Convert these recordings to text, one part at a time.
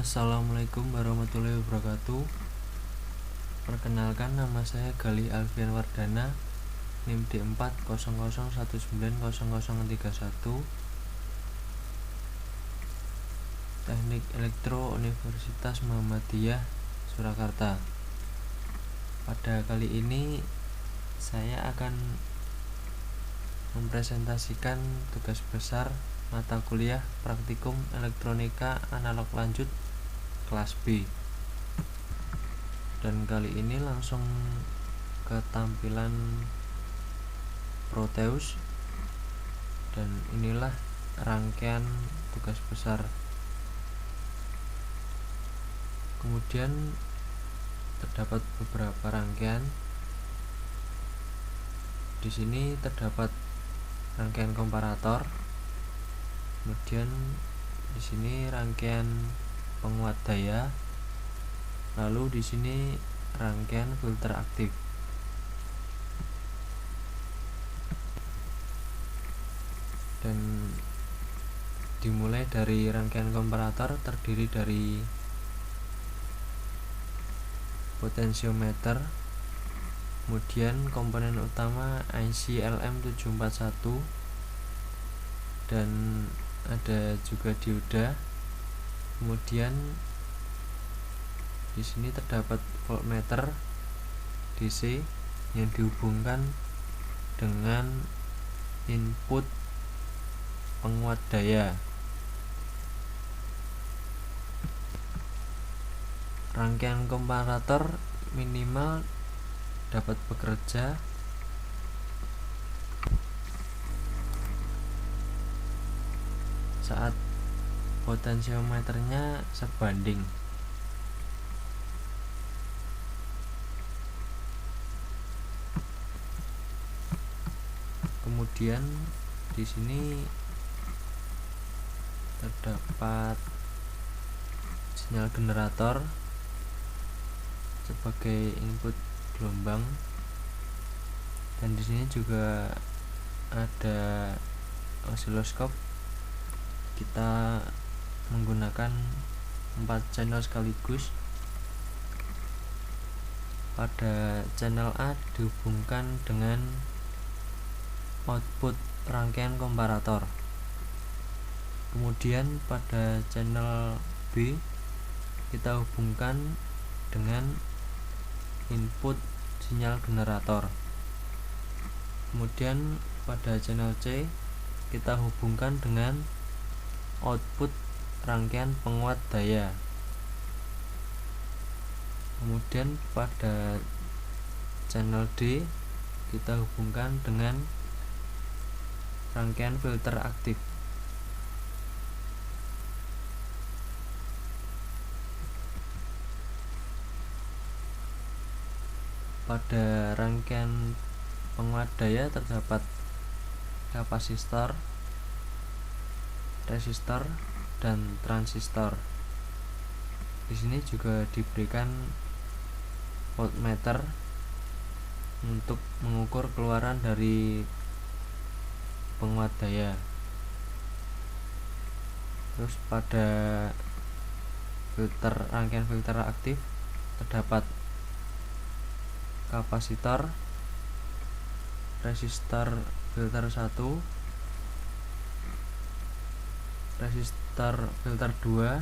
Assalamualaikum warahmatullahi wabarakatuh. Perkenalkan, nama saya Gali Alfian Wardana, NIM D400190031, Teknik Elektro Universitas Muhammadiyah Surakarta. Pada kali ini saya akan mempresentasikan tugas besar mata kuliah Praktikum Elektronika Analog Lanjut kelas B. Dan kali ini langsung ke tampilan Proteus, dan inilah rangkaian tugas besar. Kemudian terdapat beberapa rangkaian. Di sini terdapat rangkaian komparator. Kemudian di sini rangkaian penguat daya. Lalu di sini rangkaian filter aktif. Dan dimulai dari rangkaian komparator, terdiri dari potensiometer, kemudian komponen utama IC LM741, dan ada juga dioda. Kemudian di sini terdapat voltmeter DC yang dihubungkan dengan input penguat daya. Rangkaian komparator minimal dapat bekerja saat potensiometernya sebanding. Kemudian di sini terdapat sinyal generator sebagai input gelombang, dan di sini juga ada osiloskop. Kita menggunakan 4 channel sekaligus. Pada channel A dihubungkan dengan output rangkaian komparator. Kemudian pada channel B kita hubungkan dengan input sinyal generator. Kemudian pada channel C kita hubungkan dengan output rangkaian penguat daya. Kemudian pada channel D kita hubungkan dengan rangkaian filter aktif. Pada rangkaian penguat daya terdapat kapasitor, resistor, dan transistor. Di sini juga diberikan voltmeter untuk mengukur keluaran dari penguat daya. Terus pada rangkaian filter aktif terdapat kapasitor, resistor filter 1, resistor filter 2,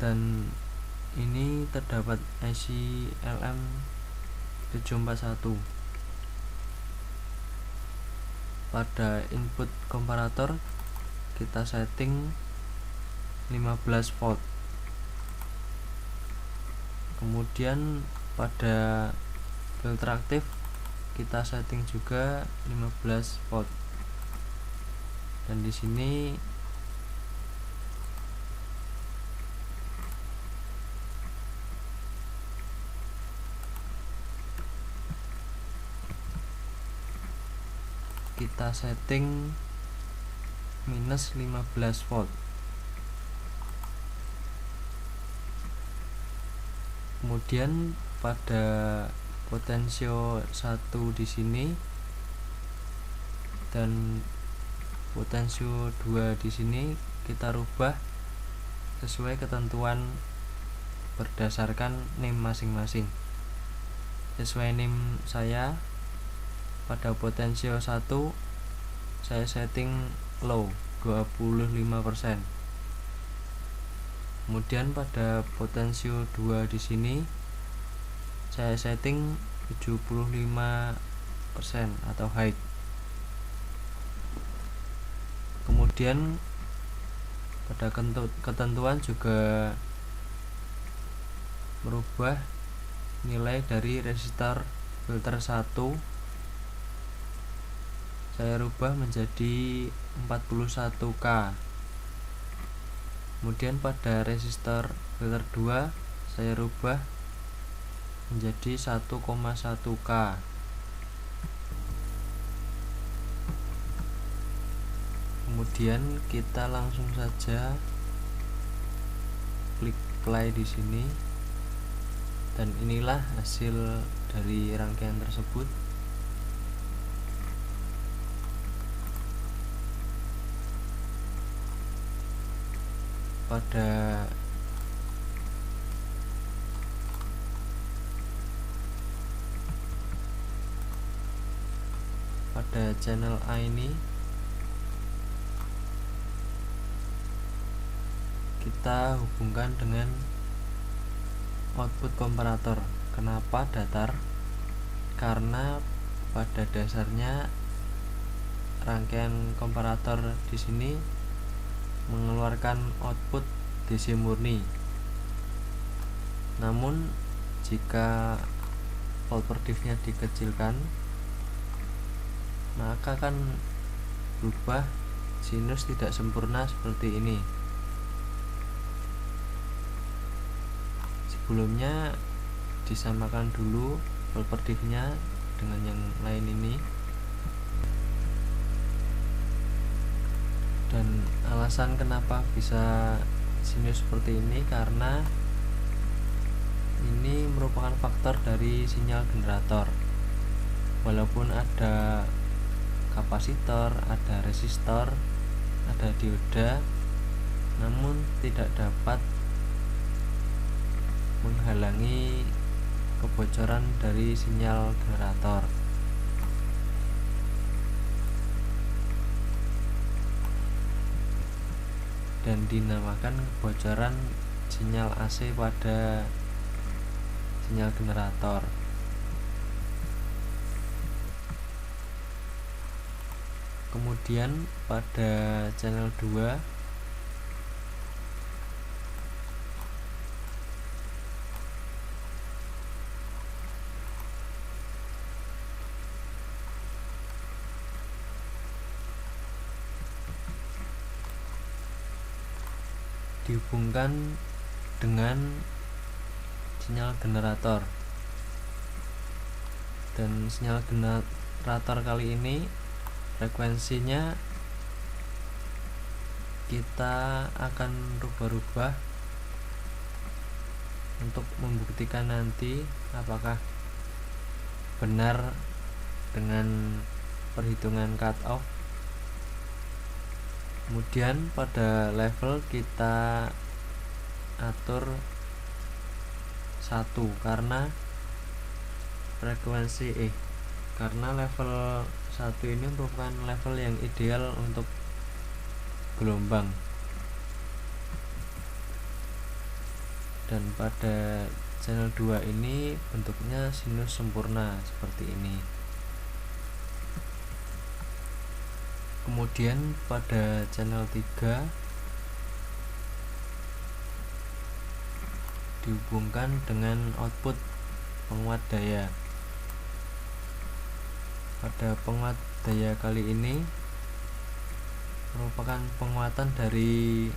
dan ini terdapat IC LM741. Pada input komparator kita setting 15 volt. Kemudian pada filter aktif kita setting juga 15 volt. Dan di sini kita setting minus 15 volt. Kemudian pada potensio 1 di sini dan potensio 2 di sini kita rubah sesuai ketentuan berdasarkan NIM masing-masing. Sesuai NIM saya, pada potensio 1 saya setting low 25%. Kemudian pada potensio 2 di sini saya setting 75% atau high. Kemudian pada ketentuan juga merubah nilai dari resistor filter 1, saya rubah menjadi 41K. Kemudian pada resistor filter 2 saya rubah menjadi 1,1K. Kemudian kita langsung saja klik play di sini, dan inilah hasil dari rangkaian tersebut. Pada channel A ini kita hubungkan dengan output komparator. Kenapa datar? Karena pada dasarnya rangkaian komparator di sini mengeluarkan output DC murni. Namun jika volt per diff-nya dikecilkan, maka akan berubah sinus tidak sempurna seperti ini. Sebelumnya disamakan dulu volt per diff-nya dengan yang lain ini. Dan alasan kenapa bisa sinus seperti ini karena ini merupakan faktor dari sinyal generator. Walaupun ada kapasitor, ada resistor, ada dioda, namun tidak dapat menghalangi kebocoran dari sinyal generator. Dan dinamakan kebocoran sinyal AC pada sinyal generator. Kemudian pada channel 2 dihubungkan dengan sinyal generator, dan sinyal generator kali ini frekuensinya kita akan rubah-rubah untuk membuktikan nanti apakah benar dengan perhitungan cut off. Kemudian pada level kita atur 1 karena karena level 1 ini merupakan level yang ideal untuk gelombang. Dan pada channel 2 ini bentuknya sinus sempurna seperti ini. Kemudian pada channel 3 dihubungkan dengan output penguat daya. Pada penguat daya kali ini merupakan penguatan dari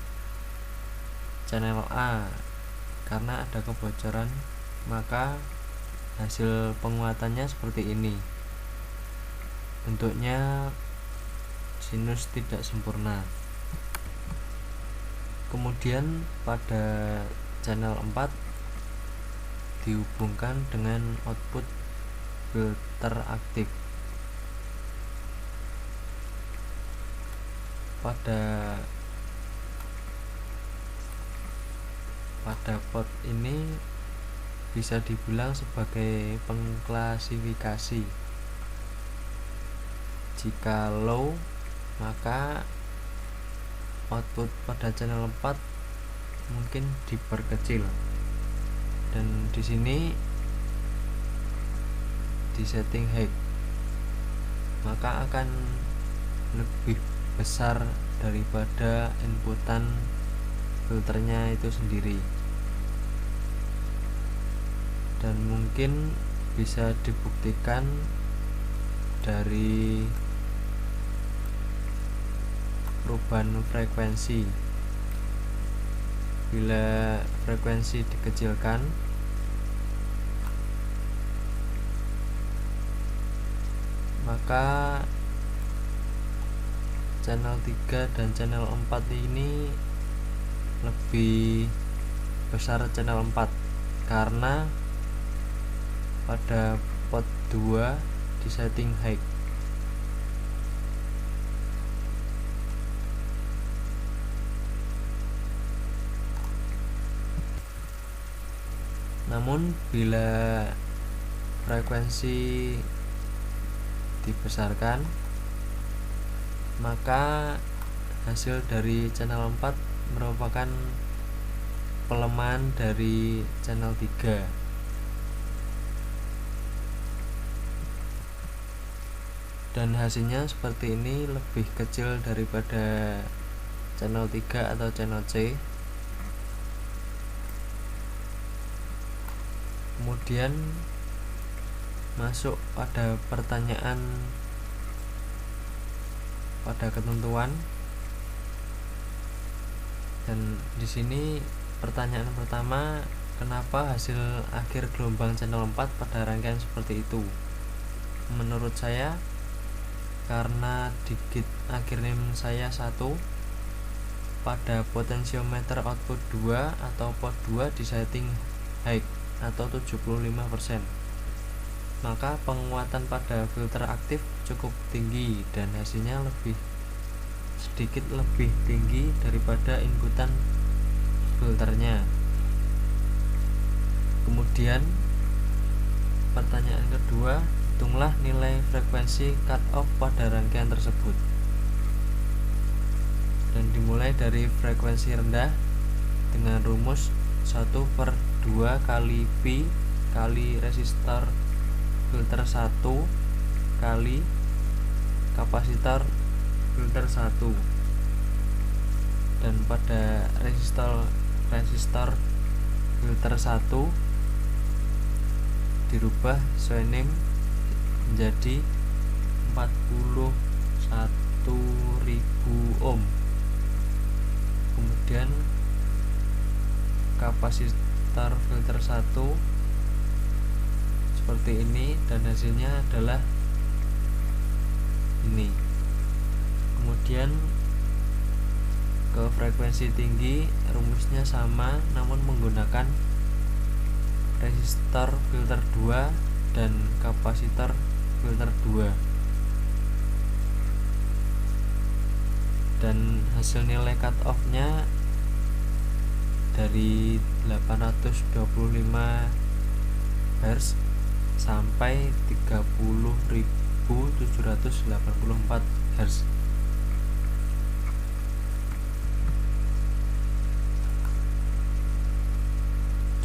channel A. Karena ada kebocoran, maka hasil penguatannya seperti ini. Bentuknya sinus tidak sempurna. Kemudian pada channel 4 dihubungkan dengan output filter aktif. pada pot ini bisa dibilang sebagai pengklasifikasi. Jika low, maka output pada channel 4 mungkin diperkecil, dan di sini di setting high, maka akan lebih besar daripada inputan filternya itu sendiri, dan mungkin bisa dibuktikan dari perubahan frekuensi. Bila frekuensi dikecilkan, maka channel 3 dan channel 4 ini lebih besar channel 4 karena pada pot 2 di setting high. Namun bila frekuensi dibesarkan, maka hasil dari channel 4 merupakan pelemahan dari channel 3. Dan hasilnya seperti ini, lebih kecil daripada channel 3 atau channel C. Kemudian masuk pada pertanyaan pada ketentuan, dan di sini pertanyaan pertama, kenapa hasil akhir gelombang channel 4 pada rangkaian seperti itu? Menurut saya karena digit akhir NIM saya 1 pada potensiometer output 2 atau pot 2 di setting high atau 75%, maka penguatan pada filter aktif cukup tinggi dan hasilnya sedikit lebih tinggi daripada inputan filternya. Kemudian pertanyaan kedua, hitunglah nilai frekuensi cut off pada rangkaian tersebut, dan dimulai dari frekuensi rendah dengan rumus 1/2 kali pi kali resistor filter 1 kali kapasitor filter 1, dan pada resistor filter 1 dirubah sesuai NIM menjadi 41.000 ohm. Kemudian kapasitor filter 1 seperti ini, dan hasilnya adalah ini. Kemudian ke frekuensi tinggi, rumusnya sama namun menggunakan resistor filter 2 dan kapasitor filter 2, dan hasil nilai cut off nya dari 825 Hz sampai 30.784 Hz.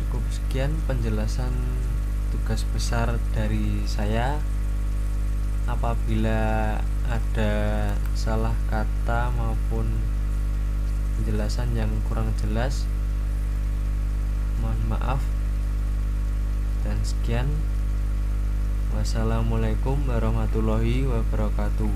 Cukup sekian penjelasan tugas besar dari saya. Apabila ada salah kata maupun penjelasan yang kurang jelas, mohon maaf, dan sekian. Wassalamualaikum warahmatullahi wabarakatuh.